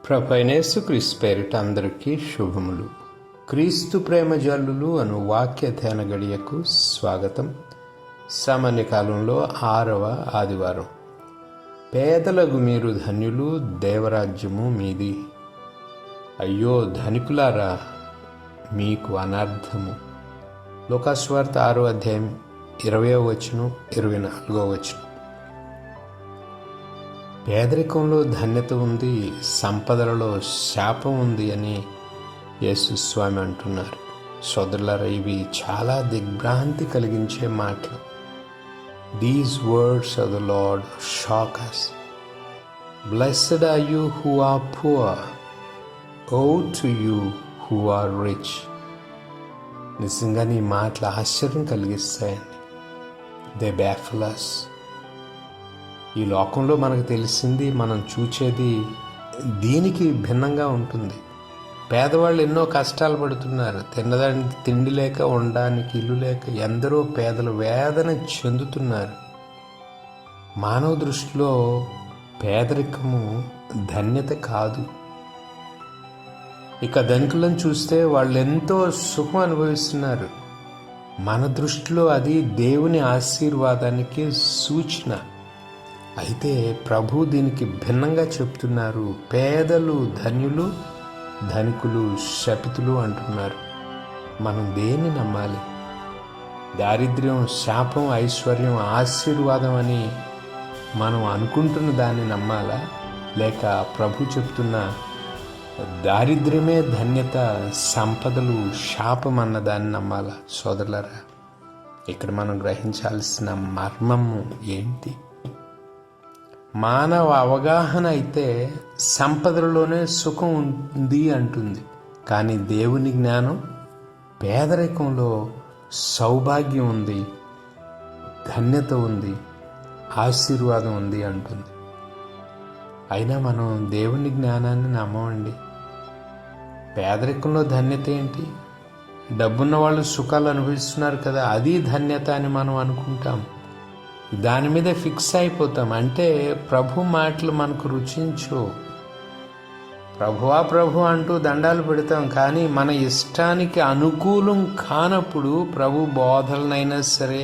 ప్రభైన యేసుక్రీస్తు పేరిట అందరికీ శుభములు. క్రీస్తు ప్రేమ జల్లులు అను వాక్య ధ్యాన గడియకు స్వాగతం. సామాన్య కాలంలో 6వ ఆదివారం. పేదలకు మీరు ధన్యులు, దేవరాజ్యము మీది. అయ్యో ధనికులారా, మీకు అనర్థము. లోకాసువార్త 6వ అధ్యాయం 20వ వచనం 24వ వచనం. పేదరికంలో ధన్యత ఉంది, సంపదలలో శాపం ఉంది అని యేసుస్వామి అంటున్నారు. సోదరులారా, ఇవి చాలా దిగ్భ్రాంతి కలిగించే మాటలు. These words of the lord shock us. Blessed are you who are poor. Woe to you who are rich. నిజంగా ఈ మాటలు ఆశ్చర్యం కలిగిస్తాయండి. They baffle us. ఈ లోకంలో మనకు తెలిసింది, మనం చూచేది దీనికి భిన్నంగా ఉంటుంది. పేదవాళ్ళు ఎన్నో కష్టాలు పడుతున్నారు. తినడానికి తిండి లేక, ఉండడానికి ఇల్లు లేక ఎందరో పేదలు వేదన చెందుతున్నారు. మానవ దృష్టిలో పేదరికము ధన్యత కాదు. ఇక ధనికులను చూస్తే వాళ్ళు ఎంతో సుఖం అనుభవిస్తున్నారు. మన దృష్టిలో అది దేవుని ఆశీర్వాదానికి సూచన. అయితే ప్రభు దీనికి భిన్నంగా చెప్తున్నారు. పేదలు ధన్యులు, ధనికులు శపితులు అంటున్నారు. మనం దేన్ని నమ్మాలి? దారిద్ర్యం శాపం, ఐశ్వర్యం ఆశీర్వాదం అని మనం అనుకుంటున్న దాన్ని నమ్మాలా? లేక ప్రభు చెప్తున్న దారిద్ర్యమే ధన్యత, సంపదలు శాపం అన్న దాన్ని నమ్మాలా? సోదరులారా, ఇక్కడ మనం గ్రహించాల్సిన మర్మము ఏంటి? మానవ అవగాహన అయితే సంపదలలోనే సుఖం ఉంది అంటుంది. కానీ దేవుని జ్ఞానం పేదరికంలో సౌభాగ్యం ఉంది, ధన్యత ఉంది, ఆశీర్వాదం ఉంది అంటుంది. అయినా మనం దేవుని జ్ఞానాన్ని నమ్మమండి. పేదరికంలో ధన్యత ఏంటి? డబ్బున్న వాళ్ళు సుఖాలు అనుభవిస్తున్నారు కదా, అది ధన్యత అని మనం అనుకుంటాం. దాని మీద ఫిక్స్ అయిపోతాం. అంటే ప్రభు మాటలు మనకు రుచించు. ప్రభువా ప్రభు అంటూ దండాలు పెడతాం. కానీ మన ఇష్టానికి అనుకూలం కానప్పుడు ప్రభు బోధలనైనా సరే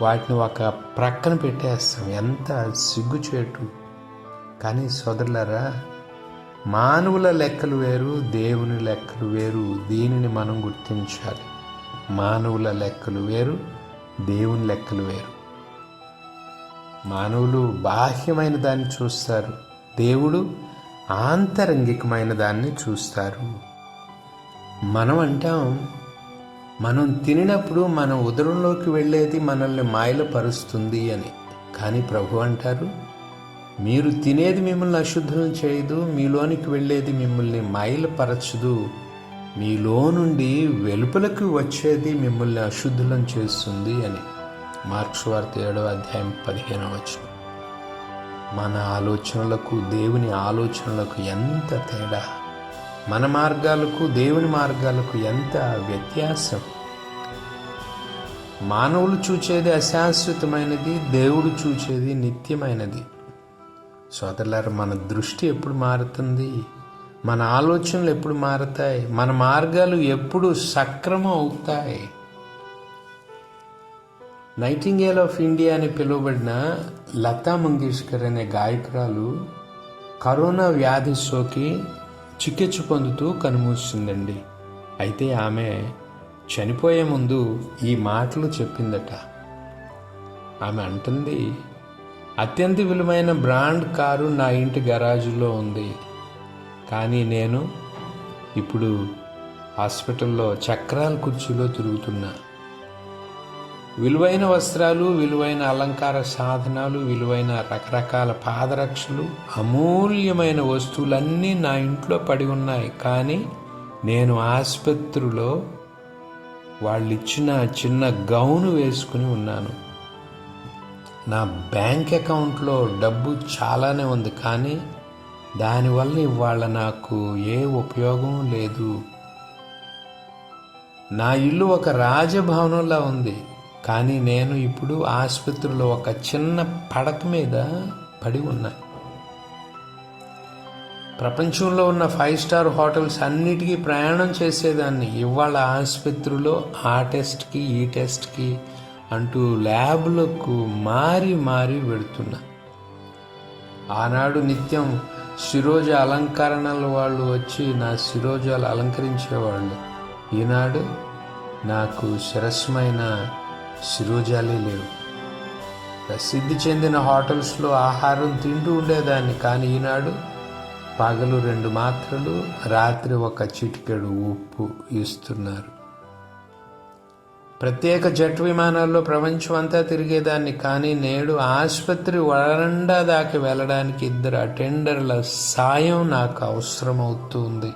వాటిని ఒక ప్రక్కన పెట్టేస్తాం. ఎంత సిగ్గుచేటు. కానీ సోదరులారా, మానవుల లెక్కలు వేరు, దేవుని లెక్కలు వేరు. దీనిని మనం గుర్తించాలి. మానవుల లెక్కలు వేరు, దేవుని లెక్కలు వేరు. మానవులు బాహ్యమైన దాన్ని చూస్తారు, దేవుడు ఆంతరంగికమైన దాన్ని చూస్తారు. మనం అంటాం, మనం తినినప్పుడు మన ఉదరంలోకి వెళ్ళేది మనల్ని మాయలపరుస్తుంది అని. కానీ ప్రభు అంటారు, మీరు తినేది మిమ్మల్ని అశుద్ధులను చేయదు, మీలోనికి వెళ్ళేది మిమ్మల్ని మాయలపరచదు, మీలో నుండి వెలుపలకు వచ్చేది మిమ్మల్ని అశుద్ధులను చేస్తుంది అని. మార్క్స్ వార్త 7వ అధ్యాయం 15వ వచనం. మన ఆలోచనలకు దేవుని ఆలోచనలకు ఎంత తేడా! మన మార్గాలకు దేవుని మార్గాలకు ఎంత వ్యత్యాసం! మానవులు చూచేది అశాశ్వతమైనది, దేవుడు చూచేది నిత్యమైనది. సోదరులారా, మన దృష్టి ఎప్పుడు మారుతుంది? మన ఆలోచనలు ఎప్పుడు మారుతాయి? మన మార్గాలు ఎప్పుడు సక్రమం అవుతాయి? నైటింగేల్ ఆఫ్ ఇండియా అని పిలువబడిన లతా మంగేష్కర్ అనే గాయకురాలు కరోనా వ్యాధి సోకి చికిత్స పొందుతూ కనుమూసిందండి. అయితే ఆమె చనిపోయే ముందు ఈ మాటలు చెప్పిందట. ఆమె అంటుంది, అత్యంత విలువైన బ్రాండ్ కారు నా ఇంటి గరాజులో ఉంది. కానీ నేను ఇప్పుడు హాస్పిటల్లో చక్రాల కుర్చీలో తిరుగుతున్నా. విలువైన వస్త్రాలు, విలువైన అలంకార సాధనాలు, విలువైన రకరకాల పాదరక్షలు, అమూల్యమైన వస్తువులన్నీ నా ఇంట్లో పడి ఉన్నాయి. కానీ నేను ఆసుపత్రిలో వాళ్ళు ఇచ్చిన చిన్న గౌను వేసుకుని ఉన్నాను. నా బ్యాంక్ అకౌంట్లో డబ్బు చాలానే ఉంది, కానీ దానివల్ల ఇవాళ నాకు ఏ ఉపయోగం లేదు. నా ఇల్లు ఒక రాజభవనంలా ఉంది, కానీ నేను ఇప్పుడు ఆసుపత్రిలో ఒక చిన్న పడక మీద పడి ఉన్నా. ప్రపంచంలో ఉన్న 5 స్టార్ హోటల్స్ అన్నిటికీ ప్రయాణం చేసేదాన్ని. ఇవాళ ఆసుపత్రిలో ఆ టెస్ట్కి ఈ టెస్ట్కి అంటూ ల్యాబ్లకు మారి మారి పెడుతున్నా. ఆనాడు నిత్యం శిరోజ అలంకరణల వాళ్ళు వచ్చి నా శిరోజాలు అలంకరించేవాళ్ళు. ఈనాడు నాకు శిరస్మైన శిరోజాలే లేవు. ప్రసిద్ధి చెందిన హోటల్స్లో ఆహారం తింటూ ఉండేదాన్ని, కానీ ఈనాడు పగలు 2 మాత్రలు, రాత్రి 1 చిటికెడు ఉప్పు ఇస్తున్నారు. ప్రత్యేక జెట్ విమానాల్లో ప్రపంచం అంతా తిరిగేదాన్ని, కానీ నేడు ఆసుపత్రి వరండా దాకా వెళ్ళడానికి 2 అటెండర్ల సాయం నాకు అవసరమవుతుంది.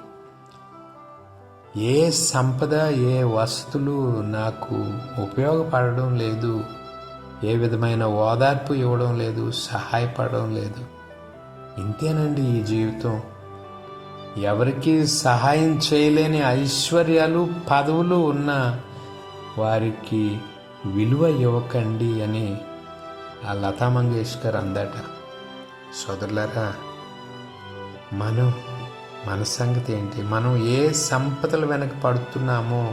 ఏ సంపద, ఏ వసతులు నాకు ఉపయోగపడడం లేదు. ఏ విధమైన ఓదార్పు ఇవ్వడం లేదు, సహాయపడడం లేదు. ఇంతేనండి ఈ జీవితం. ఎవరికి సహాయం చేయలేని ఐశ్వర్యాలు, పదవులు ఉన్న వారికి విలువ ఇవ్వకండి అని ఆ లతా మంగేష్కర్ అందట. సోదరులారా, మన సంగతి ఏంటి? మనం ఏ సంపదల వెనక పడుతున్నామో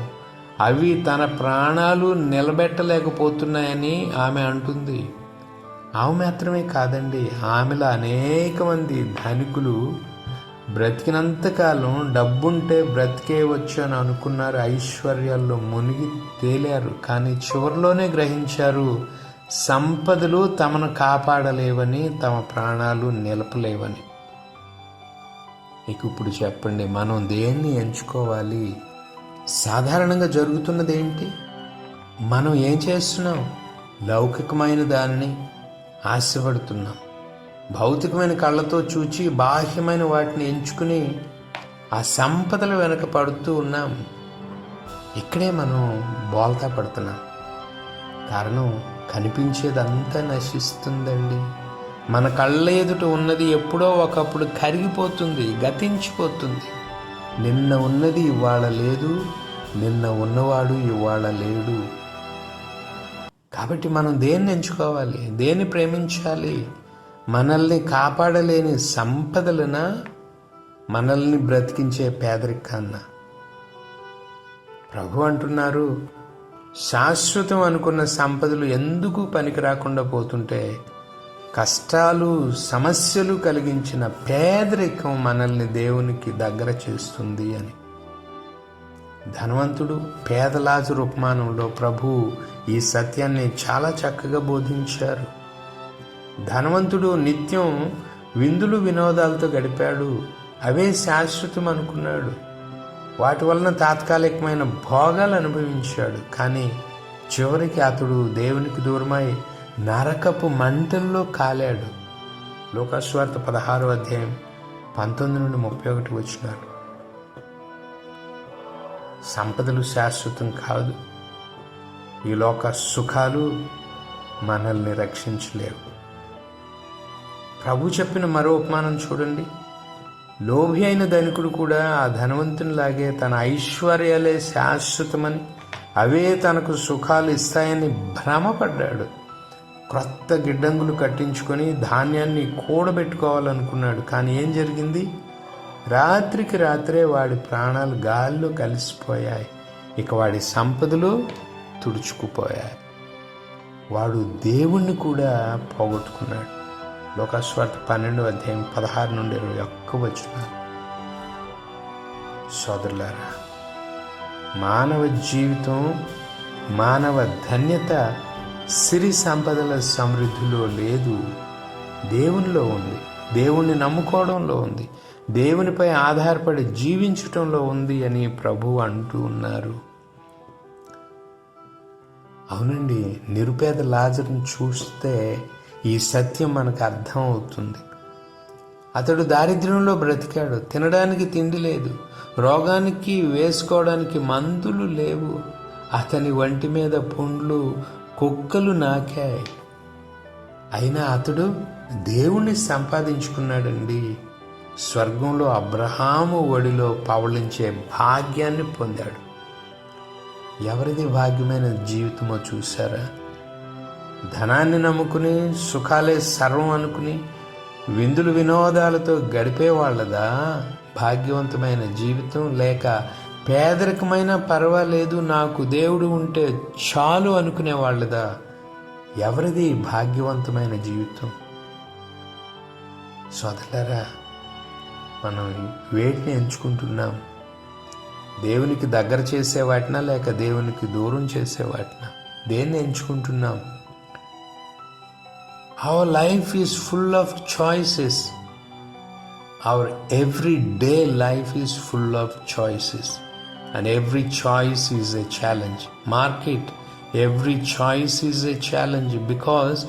అవి తన ప్రాణాలు నిలబెట్టలేకపోతున్నాయని ఆమె అంటుంది. ఆమె మాత్రమే కాదండి, ఆమెలో అనేక మంది ధనికులు బ్రతికినంతకాలం డబ్బుంటే బ్రతికేయవచ్చు అని అనుకున్నారు. ఐశ్వర్యాల్లో మునిగి తేలారు, కానీ చివరిలోనే గ్రహించారు సంపదలు తమను కాపాడలేవని, తమ ప్రాణాలు నిలపలేవని. ఇప్పుడు చెప్పండి, మనం దేన్ని ఎంచుకోవాలి? సాధారణంగా జరుగుతున్నది ఏంటి? మనం ఏం చేస్తున్నాం? లౌకికమైన దానిని ఆశపడుతున్నాం. భౌతికమైన కళ్ళతో చూచి బాహ్యమైన వాటిని ఎంచుకుని ఆ సంపదల వెనక పడుతూ ఉన్నాం. ఇక్కడే మనం బోల్తా పడుతున్నాం. కారణం, కనిపించేదంతా నశిస్తుందండి. మన కళ్ళ ఎదుట ఉన్నది ఎప్పుడో ఒకప్పుడు కరిగిపోతుంది, గతించిపోతుంది. నిన్న ఉన్నది ఇవాళ లేదు, నిన్న ఉన్నవాడు ఇవాళ లేడు. కాబట్టి మనం దేన్ని ఎంచుకోవాలి? దేన్ని ప్రేమించాలి? మనల్ని కాపాడలేని సంపదలనా, మనల్ని బ్రతికించే పేదరికాన్న? ప్రభు అంటున్నారు, శాశ్వతం అనుకున్న సంపదలు ఎందుకు పనికి రాకుండా పోతుంటే కష్టాలు, సమస్యలు కలిగించిన పేదరికం మనల్ని దేవునికి దగ్గర చేస్తుంది అని. ధనవంతుడు పేద లాజరు ఉపమానంలో ప్రభు ఈ సత్యాన్ని చాలా చక్కగా బోధించారు. ధనవంతుడు నిత్యం విందులు వినోదాలతో గడిపాడు. అవే శాశ్వతం అనుకున్నాడు. వాటి వలన తాత్కాలికమైన భోగాలు అనుభవించాడు. కానీ చివరికి అతడు దేవునికి దూరమై నరకపు మంటల్లో కాలాడు. లోకాసువార్త 16వ అధ్యాయం 19 నుండి 31 వచనాలు. సంపదలు శాశ్వతం కాదు. ఈ లోక సుఖాలు మనల్ని రక్షించలేవు. ప్రభు చెప్పిన మరో ఉపమానం చూడండి. లోభి అయిన ధనికుడు కూడా ఆ ధనవంతునిలాగే తన ఐశ్వర్యాలే శాశ్వతమని, అవే తనకు సుఖాలు ఇస్తాయని భ్రమపడ్డాడు. క్రొత్త గిడ్డంగులు కట్టించుకొని ధాన్యాన్ని కూడబెట్టుకోవాలనుకున్నాడు. కానీ ఏం జరిగింది? రాత్రికి రాత్రే వాడి ప్రాణాలు గాల్లో కలిసిపోయాయి. ఇక వాడి సంపదలు తుడుచుకుపోయాయి. వాడు దేవుణ్ణి కూడా పోగొట్టుకున్నాడు. లోకాసువార్త 12వ అధ్యాయం 16 నుండి 21 వచనాలు. సోదరులారా, మానవ జీవితం, మానవ ధన్యత సిరి సంపదల సమృద్ధిలో లేదు, దేవునిలో ఉంది. దేవుణ్ణి నమ్ముకోవడంలో ఉంది. దేవునిపై ఆధారపడి జీవించటంలో ఉంది అని ప్రభు అంటూ ఉన్నారు. అవునండి, నిరుపేద లాజరుని చూస్తే ఈ సత్యం మనకు అర్థం అవుతుంది. అతడు దారిద్ర్యంలో బ్రతికాడు. తినడానికి తిండి లేదు, రోగానికి వేసుకోవడానికి మందులు లేవు. అతని వంటి మీద పుండ్లు, కుక్కలు నాకాయి. అయినా అతడు దేవుణ్ణి సంపాదించుకున్నాడండి. స్వర్గంలో అబ్రహాము ఒడిలో పవళించే భాగ్యాన్ని పొందాడు. ఎవరిది భాగ్యమైన జీవితమో చూసారా? ధనాన్ని నమ్ముకుని, సుఖాలే సర్వం అనుకుని విందులు వినోదాలతో గడిపేవాళ్ళదా భాగ్యవంతమైన జీవితం? లేక పేదరికమైన పర్వాలేదు, నాకు దేవుడు ఉంటే చాలు అనుకునే వాళ్ళదా? ఎవరిది భాగ్యవంతమైన జీవితం? సోదరులారా, మనం వేటిని ఎంచుకుంటున్నాం? దేవునికి దగ్గర చేసే వాటినా లేక దేవునికి దూరం చేసే వాటినా? దేన్ని ఎంచుకుంటున్నాం? Our life is full of choices. Our everyday life is full of choices. And every choice is a challenge. Mark it. Every choice is a challenge, because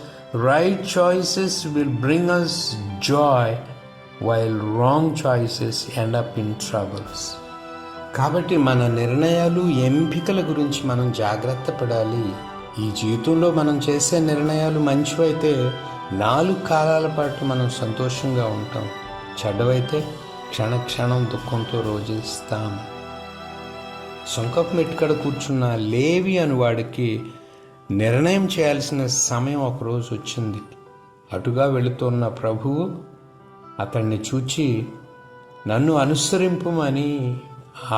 right choices will bring us joy, while wrong choices end up in troubles. కాబట్టి మన నిర్ణయాలు, ఎంపికల గురించి మనం జాగ్రత్త పడాలి. ఈ జీవితంలో మనం చేసే నిర్ణయాలు మంచివైతే 4 కాలాల పాటు మనం సంతోషంగా ఉంటాం. చెడ్డవైతే క్షణక్షణం దుఃఖంతో రోజిస్తాం. సొంకపు మెట్టుకడ కూర్చున్న లేవి అనువాడికి నిర్ణయం చేయాల్సిన సమయం ఒకరోజు వచ్చింది. అటుగా వెళుతున్న ప్రభువు అతన్ని చూచి నన్ను అనుసరింపుమని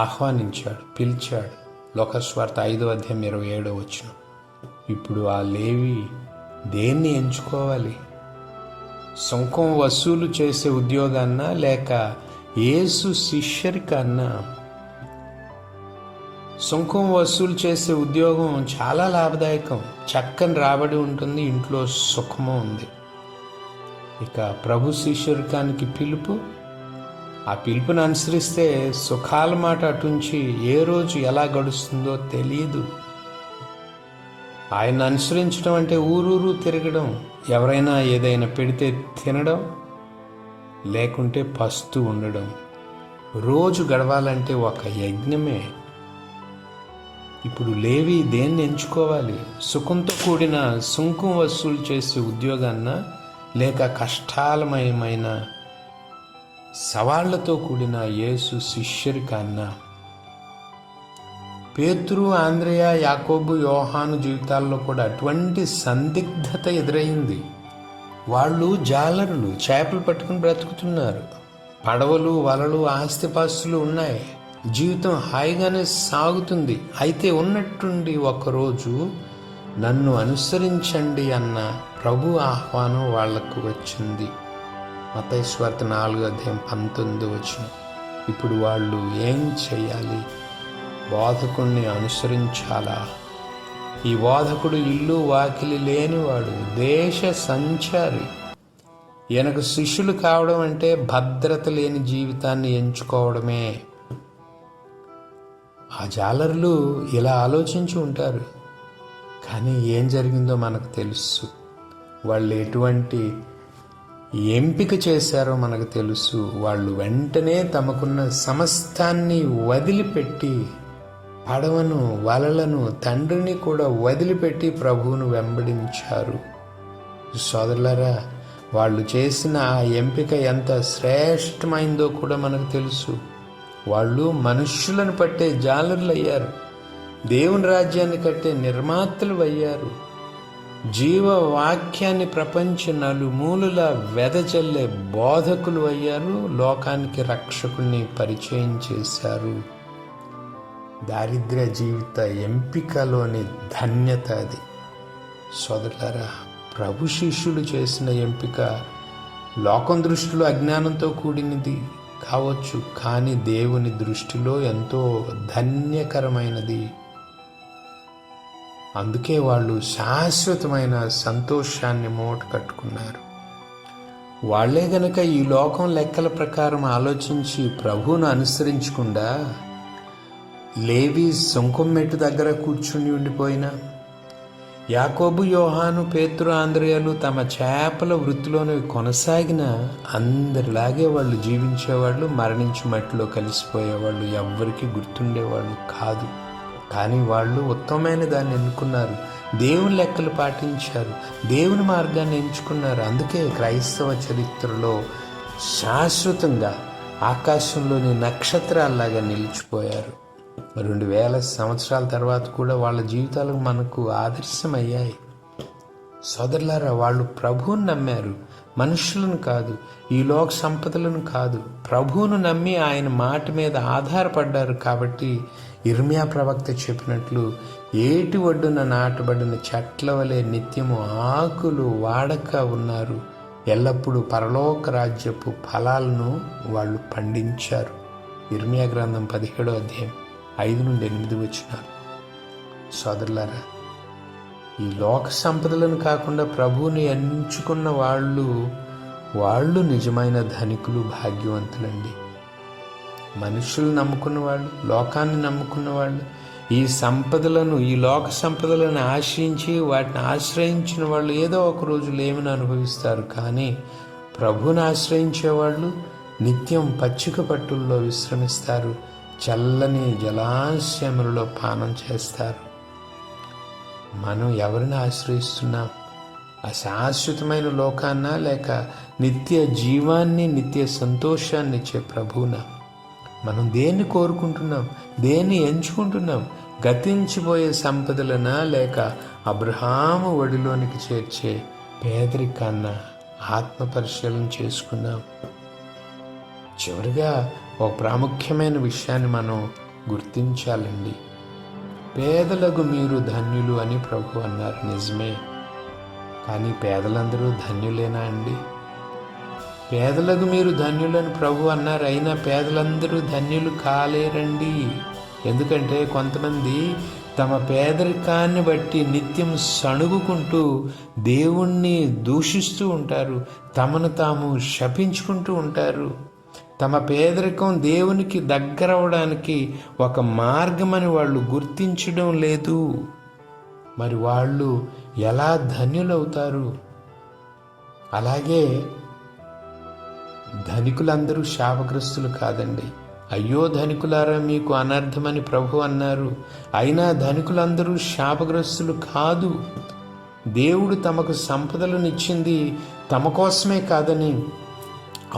ఆహ్వానించాడు, పిలిచాడు. లోకస్వార్త 5:27. ఇప్పుడు ఆ లేవి దేన్ని ఎంచుకోవాలి? సుంకం వసూలు చేసే ఉద్యోగాన్నా లేక యేసు శిష్యరికన్నా? సుంకం వసూలు చేసే ఉద్యోగం చాలా లాభదాయకం, చక్కని రాబడి ఉంటుంది, ఇంట్లో సుఖము ఉంది. ఇక ప్రభు శిష్యరికానికి పిలుపు, ఆ పిలుపుని అనుసరిస్తే సుఖాల మాట అటుంచి ఏ రోజు ఎలా గడుస్తుందో తెలియదు. ఆయన అనుసరించడం అంటే ఊరూరు తిరగడం, ఎవరైనా ఏదైనా పెడితే తినడం, లేకుంటే పస్తు ఉండడం. రోజు గడవాలంటే ఒక యజ్ఞమే. ఇప్పుడు లేవి దేన్ని ఎంచుకోవాలి? సుఖంతో కూడిన సుంకం వసూలు చేసే ఉద్యోగాన్నా లేక కష్టాలమయమైన సవాళ్లతో కూడిన యేసు శిష్యరికన్నా? పేతురు, ఆంద్రేయ, యాకోబు, యోహాను జీవితాల్లో కూడా అటువంటి సందిగ్ధత ఎదురైంది. వాళ్ళు జాలరులు, చేపలు పట్టుకుని బ్రతుకుతున్నారు. పడవలు, వలలు, ఆస్తిపాస్తులు ఉన్నాయి. జీవితం హాయిగానే సాగుతుంది. అయితే ఉన్నట్టుండి ఒకరోజు నన్ను అనుసరించండి అన్న ప్రభు ఆహ్వానం వాళ్లకు వచ్చింది. మత్తయి సువార్త 4:19. ఇప్పుడు వాళ్ళు ఏం చేయాలి? బోధకుణ్ణి అనుసరించాలా? ఈ బోధకుడు ఇల్లు వాకిలి లేనివాడు, దేశ సంచారి. ఈయనకు శిష్యులు కావడం అంటే భద్రత లేని జీవితాన్ని ఎంచుకోవడమే. ఆ జాలరులు ఇలా ఆలోచించి ఉంటారు. కానీ ఏం జరిగిందో మనకు తెలుసు. వాళ్ళు ఎటువంటి ఎంపిక చేశారో మనకు తెలుసు. వాళ్ళు వెంటనే తమకున్న సమస్తాన్ని వదిలిపెట్టి, పడవను, వలలను, తండ్రిని కూడా వదిలిపెట్టి ప్రభువును వెంబడించారు. సోదరులారా, వాళ్ళు చేసిన ఆ ఎంపిక ఎంత శ్రేష్టమైందో కూడా మనకు తెలుసు. వాళ్ళు మనుష్యులను పట్టే జాలరులు అయ్యారు, దేవుని రాజ్యాన్ని కట్టే నిర్మాతలు అయ్యారు, జీవవాక్యాన్ని ప్రపంచ నలుమూలలా వెదజల్లే బోధకులు అయ్యారు, లోకానికి రక్షకుని పరిచయం చేశారు. దారిద్ర్య జీవిత ఎంపికలోని ధన్యత అది. సోదరులారా, ప్రభు శిష్యులు చేసిన ఎంపిక లోకం దృష్టిలో అజ్ఞానంతో కూడినది కావచ్చు, కానీ దేవుని దృష్టిలో ఎంతో ధన్యకరమైనది. అందుకే వాళ్ళు శాశ్వతమైన సంతోషాన్ని మూట కట్టుకున్నారు. వాళ్లే గనక ఈ లోకం లెక్కల ప్రకారం ఆలోచించి ప్రభువును అనుసరించకుండా లేవి సుంకం మెట్టు దగ్గర కూర్చుని ఉండిపోయినా, యాకోబు, యోహాను, పేతురు, ఆంద్రేయలు తమ చేపల వృత్తిలోనే కొనసాగిన అందరిలాగే వాళ్ళు జీవించేవాళ్ళు, మరణించి మట్టిలో కలిసిపోయేవాళ్ళు, ఎవ్వరికీ గుర్తుండేవాళ్ళు కాదు. కానీ వాళ్ళు ఉత్తమమైన దాన్ని ఎన్నుకున్నారు, దేవుని లెక్కలు పాటించారు, దేవుని మార్గాన్ని ఎంచుకున్నారు. అందుకే క్రైస్తవ చరిత్రలో శాశ్వతంగా ఆకాశంలోని నక్షత్రాల్లాగా నిలిచిపోయారు. 2000 సంవత్సరాల తర్వాత కూడా వాళ్ళ జీవితాలు మనకు ఆదర్శమయ్యాయి. సోదరులారా, వాళ్ళు ప్రభువుని నమ్మారు, మనుషులను కాదు, ఈ లోక సంపదలను కాదు, ప్రభువును నమ్మి ఆయన మాట మీద ఆధారపడ్డారు. కాబట్టి ఇర్మియా ప్రవక్త చెప్పినట్లు ఏటి ఒడ్డున నాటబడిన చెట్ల వలె నిత్యము ఆకులు వాడక ఉన్నారు. ఎల్లప్పుడూ పరలోక రాజ్యపు ఫలాలను వాళ్ళు పండించారు. ఇర్మియా గ్రంథం 17వ అధ్యాయం 5-8 వచనాలు. సోదరులారా, ఈ లోక సంపదలను కాకుండా ప్రభువుని ఎంచుకున్న వాళ్ళు నిజమైన ధనికులు, భాగ్యవంతులండి. మనుషులు నమ్ముకున్న వాళ్ళు, లోకాన్ని నమ్ముకున్న వాళ్ళు, ఈ లోక సంపదలను ఆశించి వాటిని ఆశ్రయించిన వాళ్ళు ఏదో ఒక రోజు లేమిని అనుభవిస్తారు. కానీ ప్రభువుని ఆశ్రయించే వాళ్ళు నిత్యం పచ్చిక పట్టుల్లో విశ్రమిస్తారు, చల్లని జలాశయములలో పానం చేస్తారు. మనం ఎవరిని ఆశ్రయిస్తున్నాం? అశాశ్వతమైన లోకాన్న, లేక నిత్య జీవాన్ని, నిత్య సంతోషాన్ని ఇచ్చే ప్రభువునా? మనం దేన్ని కోరుకుంటున్నాం? దేన్ని ఎంచుకుంటున్నాం? గతించిపోయే సంపదలనా, లేక అబ్రహాము ఒడిలోనికి చేర్చే పేదరికాన్న? ఆత్మ పరిశీలన చేసుకుందాం. చివరిగా ఒక ప్రాముఖ్యమైన విషయాన్ని మనం గుర్తించాలండి. పేదలకు మీరు ధన్యులు అని ప్రభు అన్నారు, నిజమే. కానీ పేదలందరూ ధన్యులేనా అండి? పేదలకు మీరు ధన్యులని ప్రభు అన్నారు, అయినా పేదలందరూ ధన్యులు కాలేరండి. ఎందుకంటే కొంతమంది తమ పేదరికాన్ని బట్టి నిత్యం సణుగుకుంటూ దేవుణ్ణి దూషిస్తూ ఉంటారు, తమను తాము శపించుకుంటూ ఉంటారు. తమ పేదరికం దేవునికి దగ్గరవడానికి ఒక మార్గమని వాళ్ళు గుర్తించడం లేదు. మరి వాళ్ళు ఎలా ధన్యులవుతారు? అలాగే ధనికులందరూ శాపగ్రస్తులు కాదండి. అయ్యో ధనికులారా, మీకు అనర్థమని ప్రభు అన్నారు. అయినా ధనికులందరూ శాపగ్రస్తులు కాదు. దేవుడు తమకు సంపదలను ఇచ్చింది తమ కోసమే కాదని,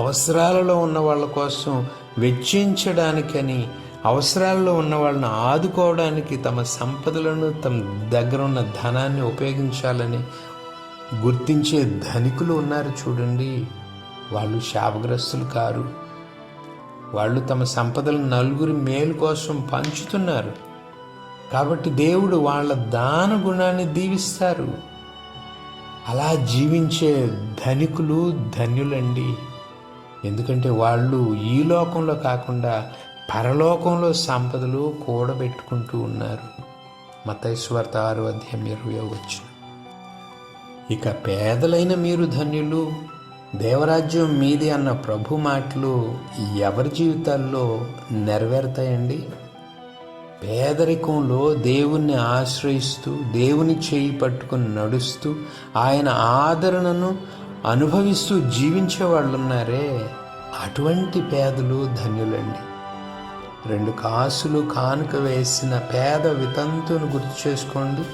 అవసరాలలో ఉన్న వాళ్ళ కోసం వెచ్చించడానికని, అవసరాల్లో ఉన్న వాళ్ళని ఆదుకోవడానికి తమ సంపదలను, తమ దగ్గర ఉన్న ధనాన్ని ఉపయోగించాలని గుర్తించే ధనికులు ఉన్నారు చూడండి. వాళ్ళు శాపగ్రస్తులు కారు. వాళ్ళు తమ సంపదలను నలుగురి మేలు కోసం పంచుతున్నారు. కాబట్టి దేవుడు వాళ్ళ దాన గుణాన్ని దీవిస్తారు. అలా జీవించే ధనికులు ధన్యులండి. ఎందుకంటే వాళ్ళు ఈ లోకంలో కాకుండా పరలోకంలో సంపదలు కూడబెట్టుకుంటూ ఉన్నారు. మత్తయి సువార్త 6వ అధ్యాయం 20వ వచనం. ఇక పేదలైన మీరు ధన్యులు, దేవరాజ్యం మీది అన్న ప్రభు మాటలు ఎవరి జీవితాల్లో నెరవేరుతాయండి? పేదరికంలో దేవుణ్ణి ఆశ్రయిస్తూ, దేవుని చేయి పట్టుకుని నడుస్తూ, ఆయన ఆదరణను అనుభవిస్తూ జీవించే వాళ్ళు ఉన్నారే, అటువంటి పేదలు ధన్యులండి. 2 కాసులు కానుక వేసిన పేద వితంతును గుర్తు చేసుకోండి.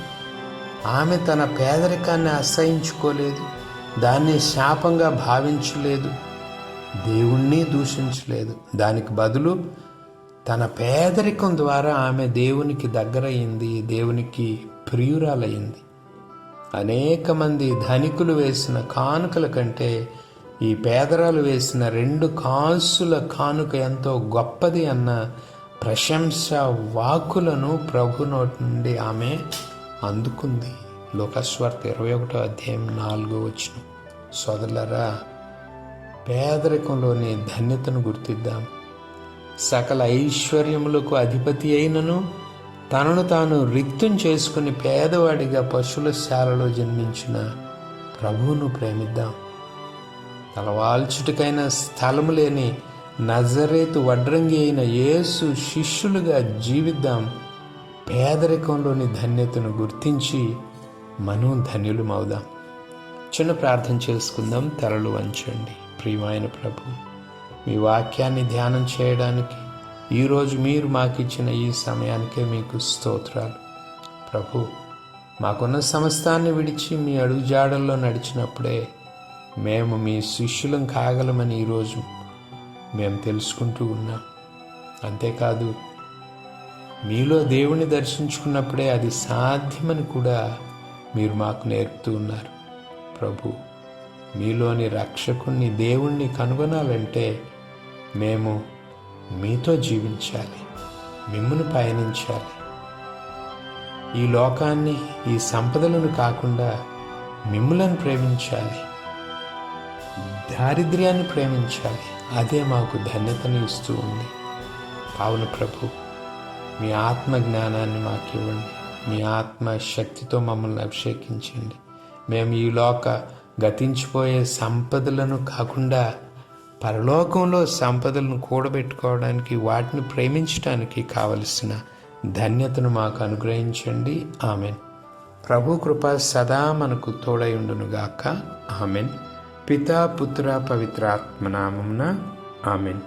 ఆమె తన పేదరికాన్ని అసహించుకోలేదు, దాన్ని శాపంగా భావించలేదు, దేవుణ్ణి దూషించలేదు. దానికి బదులు తన పేదరికం ద్వారా ఆమె దేవునికి దగ్గరయ్యింది, దేవునికి ప్రియురాలయ్యింది. అనేక మంది ధనికులు వేసిన కానుకల కంటే ఈ పేదరాలు వేసిన 2 కాసుల కానుక ఎంతో గొప్పది అన్న ప్రశంస వాక్కులను ప్రభు నోటి నుండి ఆమె అందుకుంది. లోకస్వార్త 21వ అధ్యాయం 4వ వచనం. సోదరులారా, పేదరికంలోని ధన్యతను గుర్తిద్దాం. సకల ఐశ్వర్యములకు అధిపతి అయినను తనను తాను రిక్తం చేసుకుని పేదవాడిగా పశువుల శాలలో జన్మించిన ప్రభువును ప్రేమిద్దాం. తలవాల్చుటకైన స్థలము లేని నజరేతు వడ్రంగి అయిన యేసు శిష్యులుగా జీవిద్దాం. పేదరికంలోని ధన్యతను గుర్తించి మనం ధన్యులమవుదాం. చిన్న ప్రార్థన చేసుకుందాం. తలలు వంచండి. ప్రియమైన ప్రభు, మీ వాక్యాన్ని ధ్యానం చేయడానికి ఈరోజు మీరు మాకిచ్చిన ఈ సమయానికే మీకు స్తోత్రాలు. ప్రభు, మాకున్న సమస్తాన్ని విడిచి మీ అడుగుజాడల్లో నడిచినప్పుడే మేము మీ శిష్యులం కాగలమని ఈరోజు మేము తెలుసుకుంటూ ఉన్నాం. అంతేకాదు, మీలో దేవుణ్ణి దర్శించుకున్నప్పుడే అది సాధ్యమని కూడా మీరు మాకు నేర్పుతూ ఉన్నారు. ప్రభు, మీలోని రక్షకుణ్ణి దేవుణ్ణి కనుగొనాలంటే మేము మీతో జీవించాలి, మిమ్మును పయనించాలి. ఈ లోకాన్ని, ఈ సంపదలను కాకుండా మిమ్ములను ప్రేమించాలి, దారిద్ర్యాన్ని ప్రేమించాలి. అదే మాకు ధన్యతను ఇస్తూ ఉంది. కావున ప్రభు, మీ ఆత్మ జ్ఞానాన్ని మాకు ఇవ్వండి. మీ ఆత్మ శక్తితో మమ్మల్ని అభిషేకించండి. మేము ఈ లోక గతించిపోయే సంపదలను కాకుండా పరలోకంలో సంపదలను కూడబెట్టుకోవడానికి, వాటిని ప్రేమించడానికి కావలసిన ధన్యతను మాకు అనుగ్రహించండి. ఆమెన్. ప్రభు కృప సదా మనకు తోడయుండునుగాక. ఆమెన్. పితా, పుత్ర, పవిత్రాత్మ నామమున ఆమెన్.